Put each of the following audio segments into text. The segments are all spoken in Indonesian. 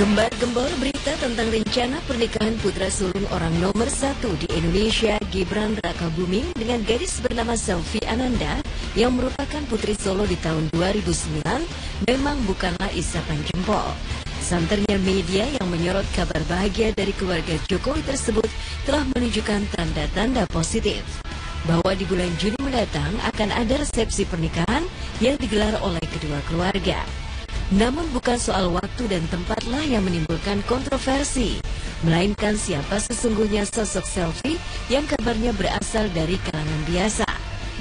Gembar-gembor berita tentang rencana pernikahan putra sulung orang nomor 1 di Indonesia, Gibran Rakabuming, dengan gadis bernama Selvi Ananda yang merupakan putri Solo di tahun 2009 memang bukanlah isapan jempol. Santernya media yang menyorot kabar bahagia dari keluarga Jokowi tersebut telah menunjukkan tanda-tanda positif bahwa di bulan Juni mendatang akan ada resepsi pernikahan yang digelar oleh kedua keluarga. Namun bukan soal waktu dan tempatlah yang menimbulkan kontroversi, melainkan siapa sesungguhnya sosok Selvi yang kabarnya berasal dari kalangan biasa.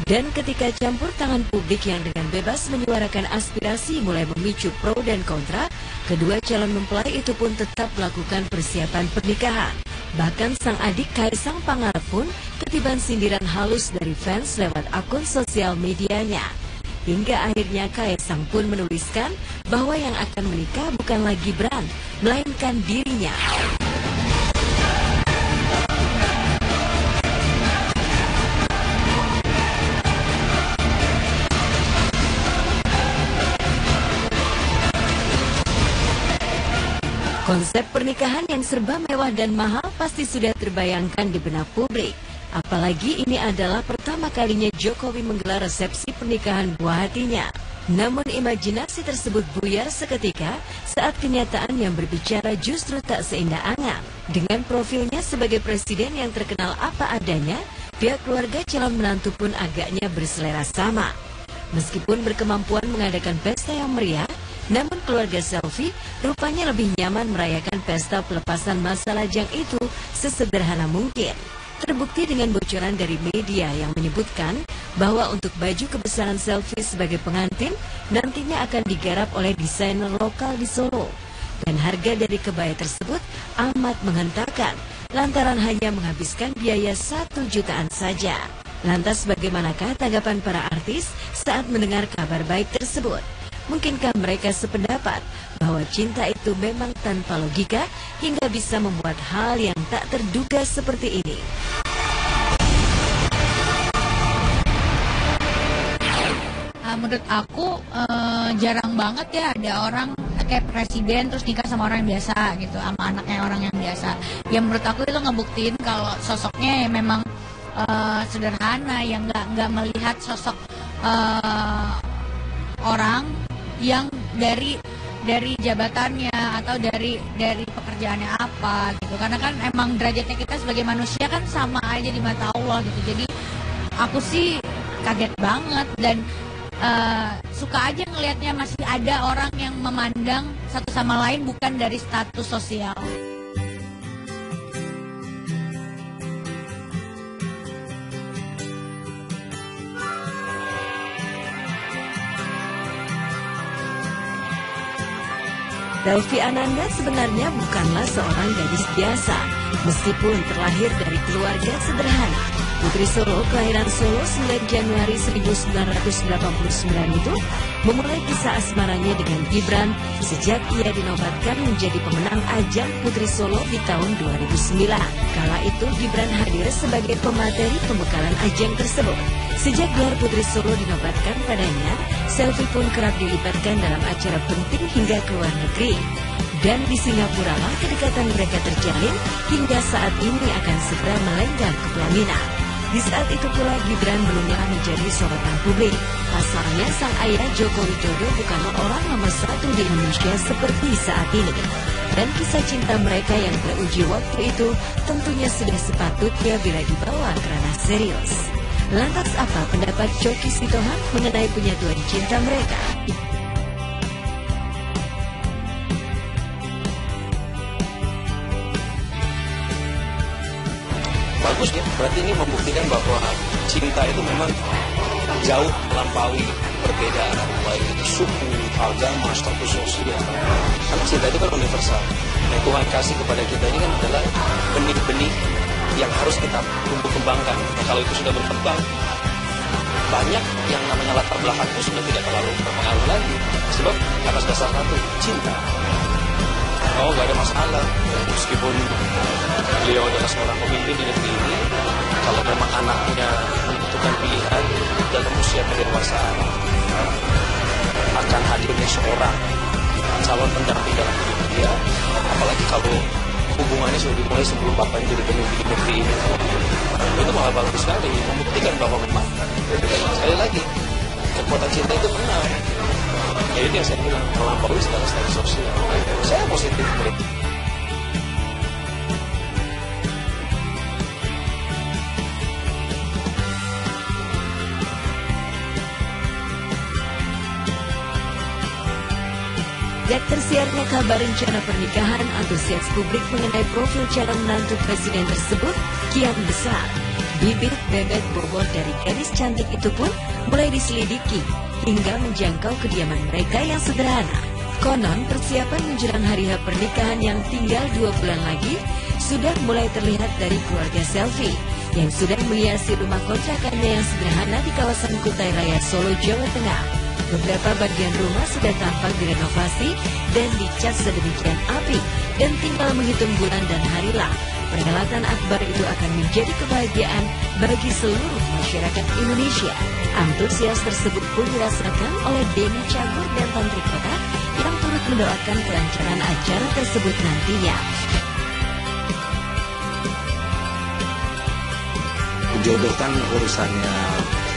Dan ketika campur tangan publik yang dengan bebas menyuarakan aspirasi mulai memicu pro dan kontra, kedua calon mempelai itu pun tetap melakukan persiapan pernikahan. Bahkan sang adik Kaisang Pangarep pun ketiban sindiran halus dari fans lewat akun sosial medianya. Hingga akhirnya Kaisang pun menuliskan bahwa yang akan menikah bukanlah Gibran, melainkan dirinya. Konsep pernikahan yang serba mewah dan mahal pasti sudah terbayangkan di benak publik. Apalagi ini adalah pertama kalinya Jokowi menggelar resepsi pernikahan buah hatinya. Namun imajinasi tersebut buyar seketika saat kenyataan yang berbicara justru tak seindah angan. Dengan profilnya sebagai presiden yang terkenal apa adanya, pihak keluarga calon menantu pun agaknya berselera sama. Meskipun berkemampuan mengadakan pesta yang meriah, namun keluarga Selvi rupanya lebih nyaman merayakan pesta pelepasan masa lajang itu sesederhana mungkin. Terbukti dengan bocoran dari media yang menyebutkan bahwa untuk baju kebesaran Selvi sebagai pengantin nantinya akan digarap oleh desainer lokal di Solo. Dan harga dari kebaya tersebut amat menghentakkan lantaran hanya menghabiskan biaya 1 jutaan saja. Lantas bagaimanakah tanggapan para artis saat mendengar kabar baik tersebut? Mungkinkah mereka sependapat bahwa cinta itu memang tanpa logika hingga bisa membuat hal yang tak terduga seperti ini? Menurut aku jarang banget ya ada orang kayak presiden terus nikah sama orang yang biasa gitu, sama anaknya orang yang biasa. Ya menurut aku itu ngebuktiin kalau sosoknya ya memang sederhana, yang nggak melihat sosok orang yang dari jabatannya atau dari pekerjaannya apa gitu. Karena kan emang derajatnya kita sebagai manusia kan sama aja di mata Allah gitu. Jadi aku sih kaget banget dan suka aja ngelihatnya masih ada orang yang memandang satu sama lain bukan dari status sosial. Selvi Ananda sebenarnya bukanlah seorang gadis biasa, meskipun terlahir dari keluarga sederhana. Putri Solo kelahiran Solo 9 Januari 1989 itu memulai kisah asmaranya dengan Gibran sejak ia dinobatkan menjadi pemenang ajang Putri Solo di tahun 2009. Kala itu Gibran hadir sebagai pemateri pembekalan ajang tersebut. Sejak gelar Putri Solo dinobatkan padanya, Selvi pun kerap dilibatkan dalam acara penting hingga ke luar negeri. Dan di Singapura lah kedekatan mereka terjalin hingga saat ini akan segera melenggang ke pelaminan. Di saat itu pula Gibran belumlah menjadi sorotan publik. Pasalnya sang ayah Joko Widodo bukanlah orang nomor 1 di Indonesia seperti saat ini. Dan kisah cinta mereka yang teruji waktu itu tentunya sudah sepatutnya bila dibawa ke ranah serius. Lantas apa pendapat Coki Sitohang mengenai penyatuan cinta mereka? Bagus ya, berarti ini membuktikan bahwa cinta itu memang jauh melampaui perbedaan, baik itu suku, agama, status sosial. Karena cinta itu kan universal. Yang Tuhan kasih kepada kita ini kan adalah benih-benih yang harus kita tumbuh kembangkan. Kalau itu sudah berkembang, banyak yang namanya latar belakangnya sudah tidak terlalu berpengaruh lagi. Sebab atas dasar satu, cinta. Oh, gak ada masalah. Meskipun beliau adalah seorang pemimpin di negeri ini, kalau memang anaknya menentukan pilihan dalam usia kedewasaan, akan hadirnya seorang calon pendamping dalam hidup dia, apalagi kalau hubungannya sudah dimulai sebelum bapaknya jadi pemimpin di negeri ini. Itu malah bagus sekali, membuktikan bahwa memang sekali lagi kekuatan cinta itu benar. Ya itu yang saya bilang, melampaui segala status sosial. Saya positif melihat. Sejak tersiarnya kabar rencana pernikahan, antusias publik mengenai profil calon menantu presiden tersebut kian besar. Bibit bebek bobot dari gadis cantik itu pun mulai diselidiki hingga menjangkau kediaman mereka yang sederhana. Konon persiapan menjelang hari H pernikahan yang tinggal 2 bulan lagi sudah mulai terlihat dari keluarga selfie yang sudah menghiasi rumah kontrakannya yang sederhana di kawasan Kutai Raya, Solo, Jawa Tengah. Beberapa bagian rumah sudah tampak direnovasi dan dicat sedemikian apik dan tinggal menghitung bulan dan harilah. Perhelatan akbar itu akan menjadi kebahagiaan bagi seluruh masyarakat Indonesia. Antusias tersebut pun dirasakan oleh Denny Cagur dan Tantri Kota yang turut mendoakan kelancaran acara tersebut nantinya. Jodoh kan urusannya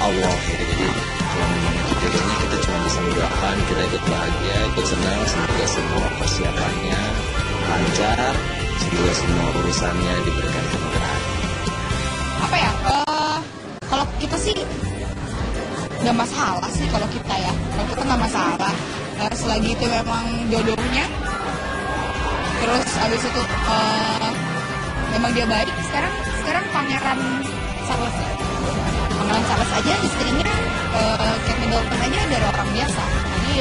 Allah ya, jadi kalau memang itu jodohnya kita cuma bisa mendoakan, kita ikut bahagia, ikut senang, semoga semua persiapannya lancar, semoga semua urusannya diberikan kemudahan. Apa ya, kalau kita sih nggak masalah sih kalau kita ya, kalau kita nggak masalah, selagi itu memang jodohnya, terus abis itu memang dia baik. Sekarang Pangeran Charles ya, Pangeran Charles aja istrinya Kate Middleton aja dari orang biasa, jadi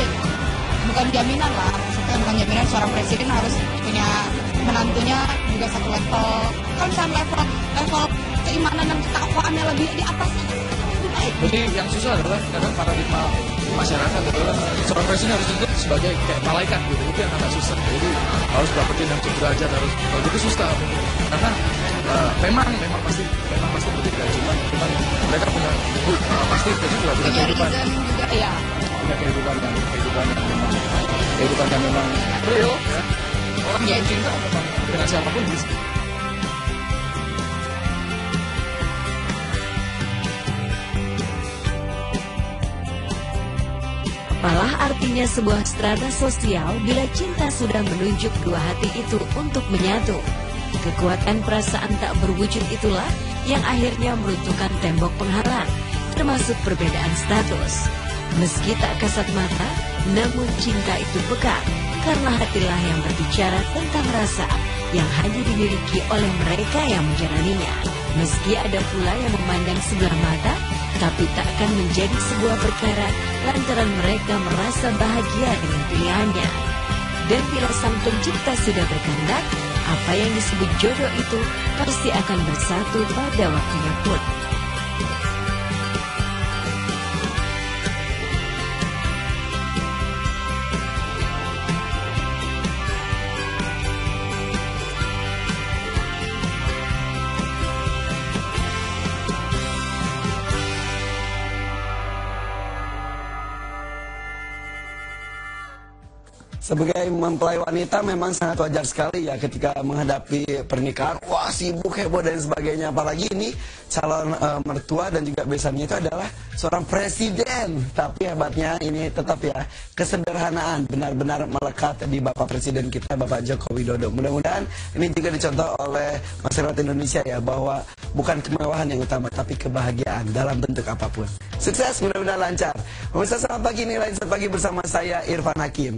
bukan jaminan lah, maksudnya bukan jaminan seorang presiden harus punya menantunya juga satu level. Kalau misalnya level keimanan dan ketakwaannya lebih di atas, lebih baik. Jadi yang susah adalah kadang paradigma masyarakat adalah seorang presiden harus dihidup sebagai kayak malaikat gitu, itu yang agak susah. Jadi harus dapetin yang derajat, harus kalau gitu susah karena memang pasti berbeda, cuman mereka punya pasti juga punya kehidupan juga ya, punya kehidupan yang memang real ya. Orang yang cinta memang dengan siapapun bisa. Apalah artinya sebuah strata sosial bila cinta sudah menunjuk dua hati itu untuk menyatu. Kekuatan perasaan tak berwujud itulah yang akhirnya meruntuhkan tembok penghalang, termasuk perbedaan status. Meski tak kasat mata, namun cinta itu pekat, karena hatilah yang berbicara tentang rasa yang hanya dimiliki oleh mereka yang menjalaninya. Meski ada pula yang memandang sebelah mata, tapi tak akan menjadi sebuah perkara lantaran mereka merasa bahagia dengan pilihannya. Dan bila sang pencipta sudah berkehendak, apa yang disebut jodoh itu pasti akan bersatu pada waktunya pun. Sebagai mempelai wanita memang sangat wajar sekali ya ketika menghadapi pernikahan, wah sibuk, heboh dan sebagainya. Apalagi ini calon mertua dan juga besannya itu adalah seorang presiden. Tapi hebatnya ini tetap ya kesederhanaan benar-benar melekat di Bapak Presiden kita, Bapak Joko Widodo. Mudah-mudahan ini juga dicontoh oleh masyarakat Indonesia ya, bahwa bukan kemewahan yang utama tapi kebahagiaan dalam bentuk apapun. Sukses, mudah-mudahan lancar. Pemirsa, selamat pagi, ini Lain Pagi bersama saya Irfan Hakim.